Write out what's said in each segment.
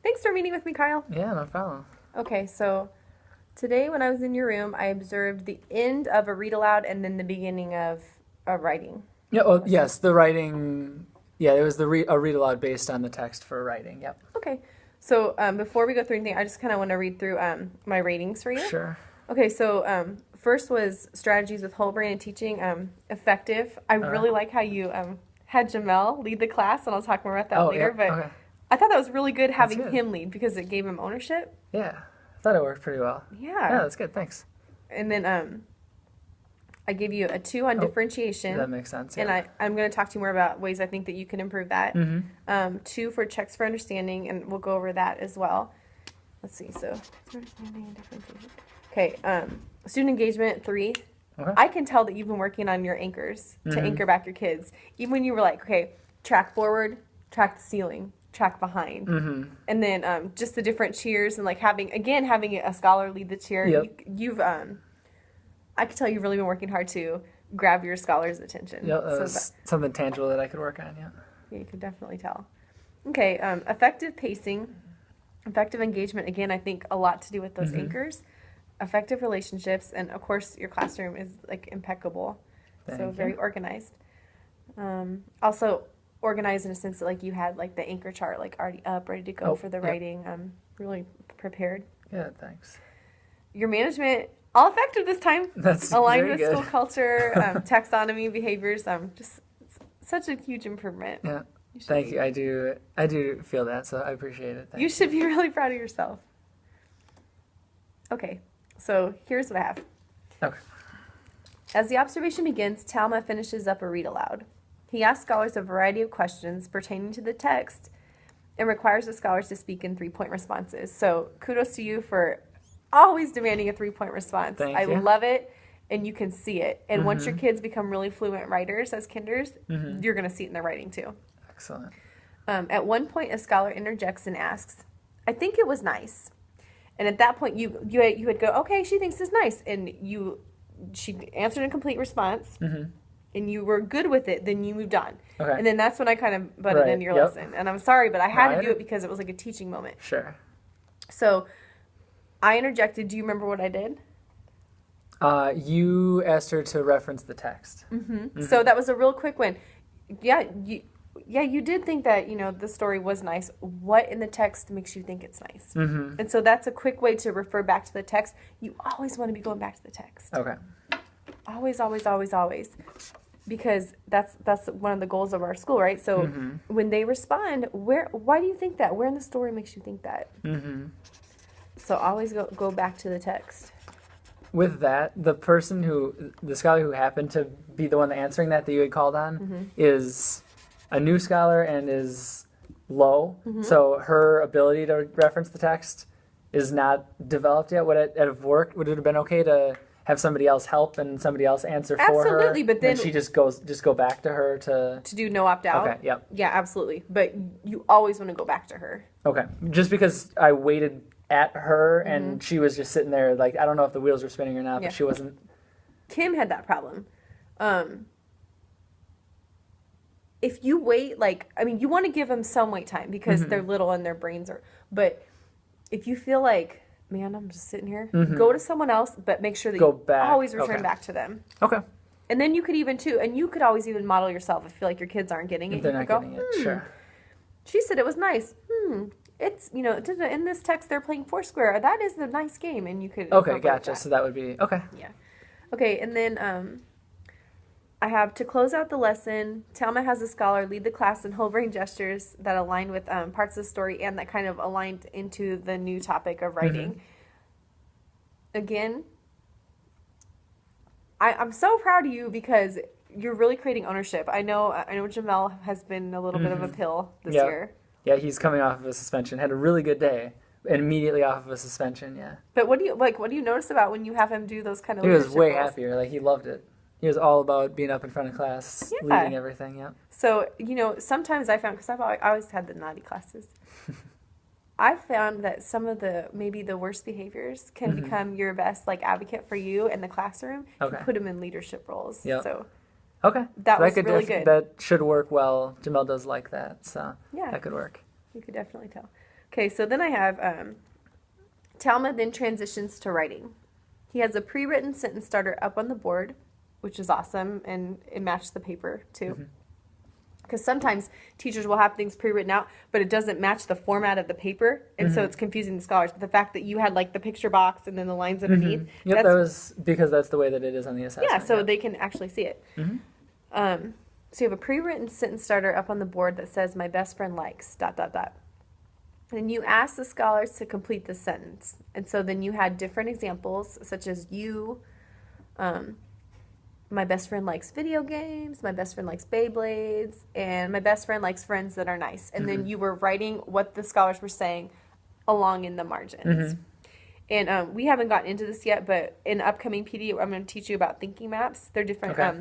Thanks for meeting with me, Kyle. Yeah, no problem. Okay, so today when I was in your room, I observed the end of a read aloud and then the beginning of a writing. Yeah, well, yes, the writing. Yeah, it was a read aloud based on the text for writing. Yep. Okay, so before we go through anything, I just kind of want to read through my ratings for you. Sure. Okay, so first was strategies with whole brain and teaching, effective. I really like how you had Jamel lead the class, and I'll talk more about that later. Yeah, But okay. I thought that was really good having good. him lead because it gave him ownership. Yeah, I thought it worked pretty well. Yeah. Yeah, that's good. Thanks. And then I gave you a 2 on differentiation. That makes sense. Yeah. And I'm going to talk to you more about ways I think that you can improve that. Mm-hmm. 2 for checks for understanding, and we'll go over that as well. Let's see. So, understanding and differentiation. Okay. Student engagement, 3. Okay. I can tell that you've been working on your anchors to anchor back your kids. Even when you were like, okay, track forward, track the ceiling, track behind. Mm-hmm. And then just the different cheers and like having a scholar lead the cheer. Yep. You've I can tell you've really been working hard to grab your scholar's attention. Yeah, that So was something tangible that I could work on. Yeah. yeah, you can definitely tell. Okay, effective pacing, effective engagement. Again, I think a lot to do with those anchors. Effective relationships, and of course, your classroom is like impeccable, so very organized. Also organized in a sense that like you had like the anchor chart like already up, ready to go for the writing. Really prepared. Yeah, thanks. Your management, all effective this time. That's aligned very with good. school culture, taxonomy, behaviors. Just such a huge improvement. Yeah. Thank you. I do feel that, so I appreciate it. You should be really proud of yourself. Okay, so here's what I have. Okay. As the observation begins, Talma finishes up a read aloud. He asks scholars a variety of questions pertaining to the text and requires the scholars to speak in 3-point responses. So kudos to you for always demanding a 3-point response. Thank I you. love it, and you can see it. And once your kids become really fluent writers as kinders, you're going to see it in their writing too. Excellent. At one point, a scholar interjects and asks, "I think it was nice." And at that point, you would go, "Okay, she thinks it's nice," and she answered a complete response, and you were good with it. Then you moved on, Okay. and then that's when I kind of butted into your lesson. And I'm sorry, but I had to do it because it was like a teaching moment. Sure. So I interjected. Do you remember what I did? You asked her to reference the text. So that was a real quick one. Yeah, you did think that, the story was nice. What in the text makes you think it's nice? And so that's a quick way to refer back to the text. You always want to be going back to the text. Okay. Always, always, always, always. Because that's one of the goals of our school, right? So when they respond, why do you think that? Where in the story makes you think that? So always go back to the text. With that, the scholar who happened to be the one answering that you had called on is a new scholar and is low. So her ability to reference the text is not developed yet. Would it have worked? Would it have been okay to have somebody else help and somebody else answer for her? Absolutely, but then she just go back to her to do no opt out. Okay, yep. Yeah, absolutely. But you always want to go back to her. Okay. Just because I waited at her and she was just sitting there like I don't know if the wheels were spinning or not, but she wasn't. Kim had that problem. If you wait, you want to give them some wait time because they're little and their brains are. But if you feel like, man, I'm just sitting here, go to someone else, but make sure that you always return back to them. Okay. And then you could even you could always even model yourself if you feel like your kids aren't getting it. They're not getting it. Sure. She said it was nice. It's in this text they're playing Foursquare. That is a nice game, and you could. Okay, gotcha. So that would be okay. Yeah. Okay, and then I have to close out the lesson. Talma has a scholar lead the class in whole brain gestures that align with parts of the story and that kind of aligned into the new topic of writing. Again, I'm so proud of you because you're really creating ownership. I know Jamel has been a little bit of a pill this year. Yeah, he's coming off of a suspension. Had a really good day. And immediately off of a suspension, yeah. But what do you notice about when you have him do those kind of He was leadership way roles? happier. Like, he loved it. He was all about being up in front of class, leading everything, yeah. So, sometimes I found, because I always had the naughty classes, I found that some of maybe the worst behaviors can become your best, advocate for you in the classroom if you put them in leadership roles. Yep. So, okay. That was really good. That should work well. Jamel does like that, so yeah, that could work. You could definitely tell. Okay, so then I have Talma then transitions to writing. He has a pre-written sentence starter up on the board, which is awesome, and it matched the paper too. Because sometimes teachers will have things pre-written out, but it doesn't match the format of the paper, and so it's confusing the scholars. But the fact that you had like the picture box and then the lines underneath, Yep, that was because that's the way that it is on the assessment. yeah, so they can actually see it. So you have a pre-written sentence starter up on the board that says, "My best friend likes ... And you ask the scholars to complete the sentence. And so then you had different examples, such as my best friend likes video games, my best friend likes Beyblades, and my best friend likes friends that are nice. And then you were writing what the scholars were saying along in the margins. And we haven't gotten into this yet, but in upcoming PD, I'm going to teach you about thinking maps. They're different. Okay.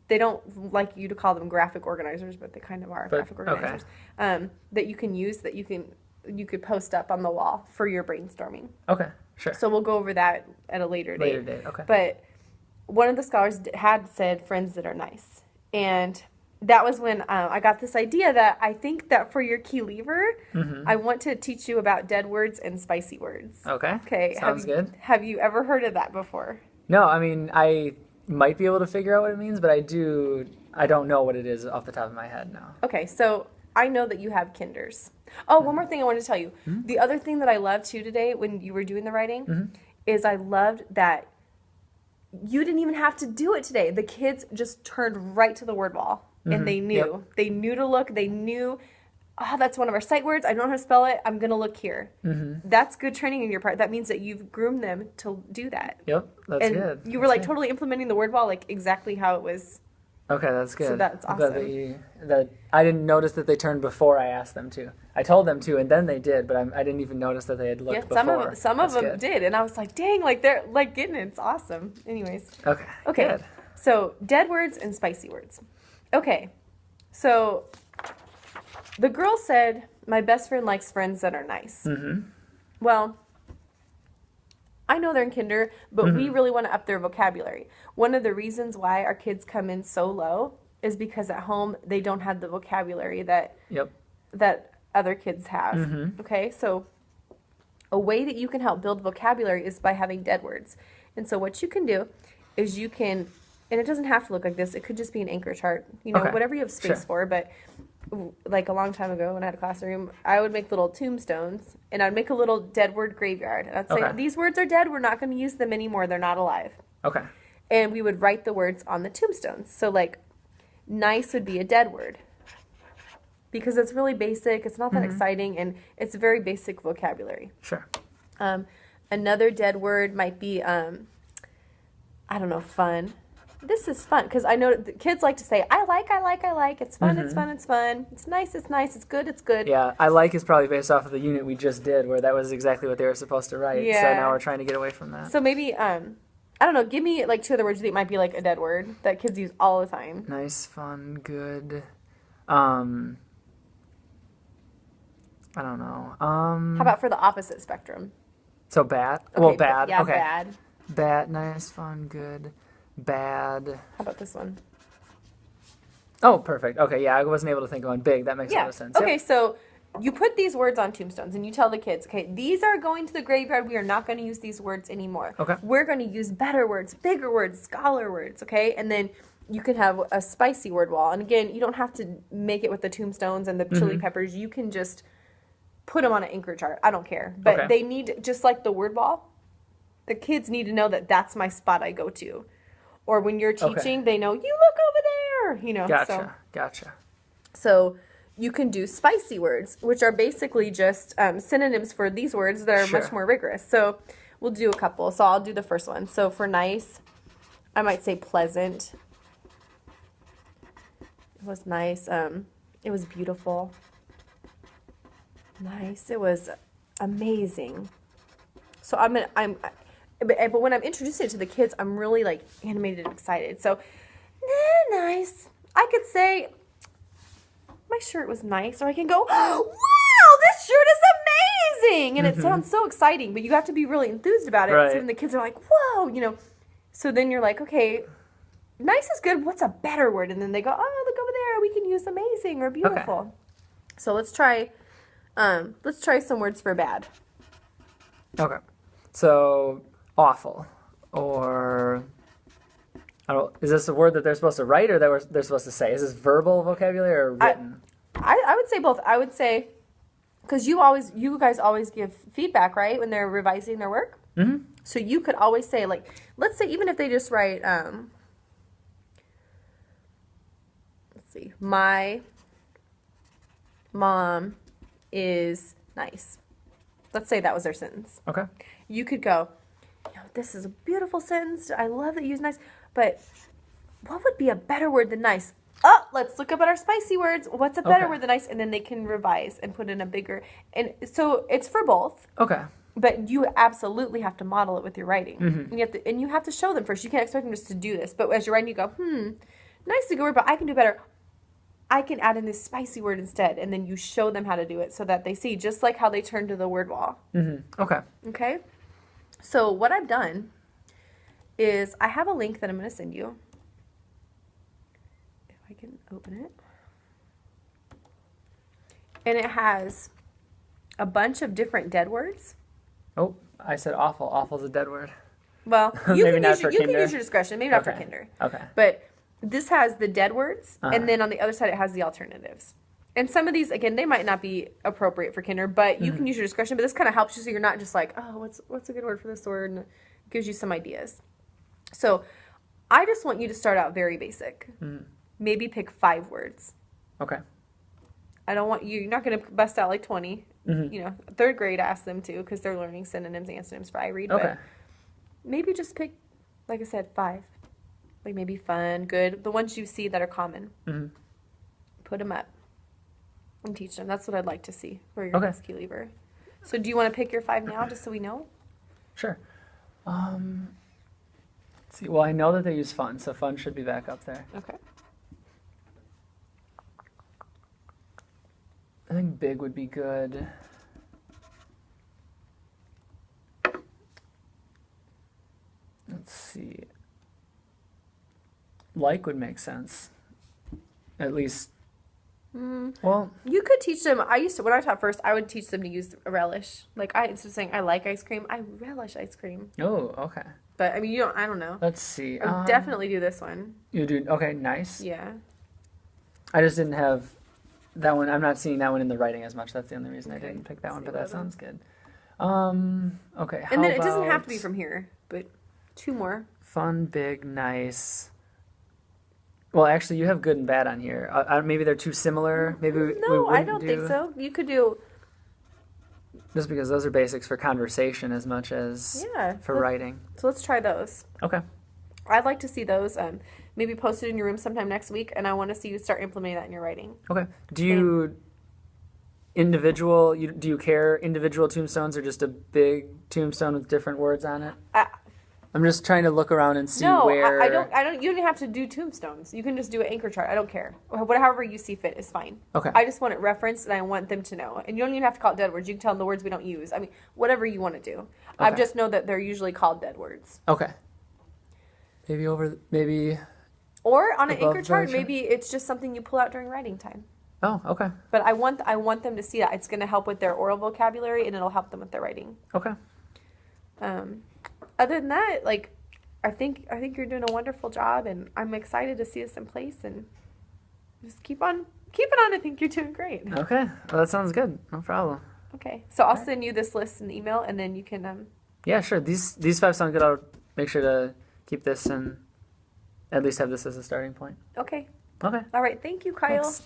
They don't like you to call them graphic organizers, but they kind of are graphic organizers. That you can use, that you could post up on the wall for your brainstorming. Okay, sure. So we'll go over that at a later date. Later date, okay. But one of the scholars had said friends that are nice. And that was when I got this idea that I think that for your key lever, I want to teach you about dead words and spicy words. Okay. Sounds good. Have you ever heard of that before? No, I mean, I might be able to figure out what it means, but I don't know what it is off the top of my head now. Okay, so I know that you have kinders. Oh, one more thing I wanted to tell you. The other thing that I loved too today when you were doing the writing is I loved that you didn't even have to do it today. The kids just turned right to the word wall and they knew. Yep. They knew to look. They knew, oh, that's one of our sight words. I don't know how to spell it. I'm going to look here. That's good training on your part. That means that you've groomed them to do that. Yep, that's and good. You were like totally implementing the word wall like exactly how it was. Okay, that's good. So that's I'm glad awesome. that I didn't notice that they turned before I asked them to. I told them to, and then they did, but I didn't even notice that they had looked before. Some of That's them good. did, and I was like, dang, like they're like getting it. It's awesome. Anyways. Okay. Good. So dead words and spicy words. Okay, so the girl said, "My best friend likes friends that are nice." Well, I know they're in kinder, but we really want to up their vocabulary. One of the reasons why our kids come in so low is because at home they don't have the vocabulary that other kids have. Okay, so a way that you can help build vocabulary is by having dead words. And so what you can do is you can, and it doesn't have to look like this, it could just be an anchor chart, whatever you have space for, but like a long time ago when I had a classroom, I would make little tombstones and I'd make a little dead word graveyard. And I'd say, these words are dead, we're not going to use them anymore, they're not alive. Okay. And we would write the words on the tombstones. So like, nice would be a dead word. Because it's really basic, it's not that exciting, and it's very basic vocabulary. Sure. Another dead word might be, I don't know, fun. This is fun, because I know the kids like to say, I like, it's fun, it's fun, it's fun, it's nice, it's good, it's good. Yeah, I like is probably based off of the unit we just did, where that was exactly what they were supposed to write. Yeah. So now we're trying to get away from that. So maybe, I don't know, give me like two other words you think might be like a dead word that kids use all the time. Nice, fun, good. I don't know. How about for the opposite spectrum? So bad? Okay, Well, bad. Yeah, okay. bad. Bad, nice, fun, good. Bad. How about this one? Oh, perfect. Okay, yeah, I wasn't able to think of one. Big, that makes a lot of sense. Okay, Yep. so you put these words on tombstones and you tell the kids, okay, these are going to the graveyard. We are not going to use these words anymore. Okay. We're going to use better words, bigger words, scholar words, okay? And then you can have a spicy word wall. And again, you don't have to make it with the tombstones and the chili peppers. You can just put them on an anchor chart. I don't care. But they need, just like the word wall, the kids need to know that that's my spot I go to. Or when you're teaching, they know, you look over there, Gotcha. So you can do spicy words, which are basically just synonyms for these words that are much more rigorous. So we'll do a couple. So I'll do the first one. So for nice, I might say pleasant. It was nice. It was beautiful. Nice. It was amazing. So but when I'm introducing it to the kids, I'm really like animated and excited. So, nice. I could say, my shirt was nice, or I can go, wow, this shirt is amazing, and it sounds so exciting. But you have to be really enthused about it. Right. So then the kids are like, whoa, So then you're like, okay, nice is good. What's a better word? And then they go, oh, look over there. We can use amazing or beautiful. Okay. So let's try Let's try some words for bad. Okay. So, awful. Or, I don't, is this a word that they're supposed to write or that they're supposed to say? Is this verbal vocabulary or written? I would say both. I would say, because you guys always give feedback, right, when they're revising their work? Mm-hmm. So you could always say, like, let's say even if they just write, let's see, my mom is nice. Let's say that was their sentence. Okay. You could go, this is a beautiful sentence. I love that you use nice, but what would be a better word than nice? Oh, let's look up at our spicy words. What's a better word than nice? And then they can revise and put in a bigger, and so it's for both. Okay. But you absolutely have to model it with your writing. Mm-hmm. And you have to show them first. You can't expect them just to do this. But as you're writing, you go, nice is a good word, but I can do better. I can add in this spicy word instead. And then you show them how to do it so that they see, just like how they turn to the word wall. Mm-hmm. Okay. Okay? So what I've done is I have a link that I'm going to send you. If I can open it. And it has a bunch of different dead words. Oh, I said awful. Awful's a dead word. Well, you Maybe can not use for you can kinder. use your discretion. Maybe not for Okay. kinder. Okay. But this has the dead words, Uh-huh. and then on the other side it has the alternatives. And some of these, again, they might not be appropriate for kinder, but you can use your discretion. But this kind of helps you, so you're not just like, oh, what's a good word for this word? And it gives you some ideas. So I just want you to start out very basic. Maybe pick 5 words. Okay. I don't want you're not going to bust out like 20. Mm-hmm. You know, 3rd grade, ask them to, because they're learning synonyms and antonyms for I read. Okay. But maybe just pick, like I said, 5. Like maybe fun, good, the ones you see that are common. Mm-hmm. Put them up and teach them. That's what I'd like to see for your Okay. next key lever. So do you want to pick your 5 now, just so we know? Sure. Let's see. Well, I know that they use fun, so fun should be back up there. Okay. I think big would be good. Let's see. Like would make sense. At least. Well, You could teach them. When I taught first, I would teach them to use relish. Like instead of saying I like ice cream, I relish ice cream. oh, okay. But I mean, I don't know. Let's see. I would definitely do this one. You do. Okay, nice. Yeah. I just didn't have that one. I'm not seeing that one in the writing as much. That's the only reason I didn't pick that one, See but what that else? sounds good. Okay. And then it how doesn't have to about be from here, but 2 more. fun, big, nice. Well, actually, you have good and bad on here. Maybe they're too similar. Maybe we No, I wouldn't don't think do- so. You could do Just because those are basics for conversation as much as yeah. for writing. So let's try those. Okay. I'd like to see those maybe posted in your room sometime next week, and I want to see you start implementing that in your writing. Okay. Do you do you care individual tombstones or just a big tombstone with different words on it? I'm just trying to look around and see where. I don't. You don't have to do tombstones. You can just do an anchor chart. I don't care. However you see fit is fine. Okay. I just want it referenced, and I want them to know. And you don't even have to call it dead words. You can tell them the words we don't use. I mean, whatever you want to do. I Okay. just know that they're usually called dead words. Okay. Maybe. Or on an Above anchor chart, version. maybe it's just something you pull out during writing time. Oh, okay. But I want them to see that. It's going to help with their oral vocabulary, and it'll help them with their writing. Okay. Other than that, like, I think you're doing a wonderful job, and I'm excited to see this in place, and just keep it on. I think you're doing great. Okay. Well, that sounds good. No problem. Okay, so I'll send you this list in the email, and then you can. Yeah, sure. These 5 sound good. I'll make sure to keep this and at least have this as a starting point. Okay. Okay. All right. Thank you, Kyle. Thanks.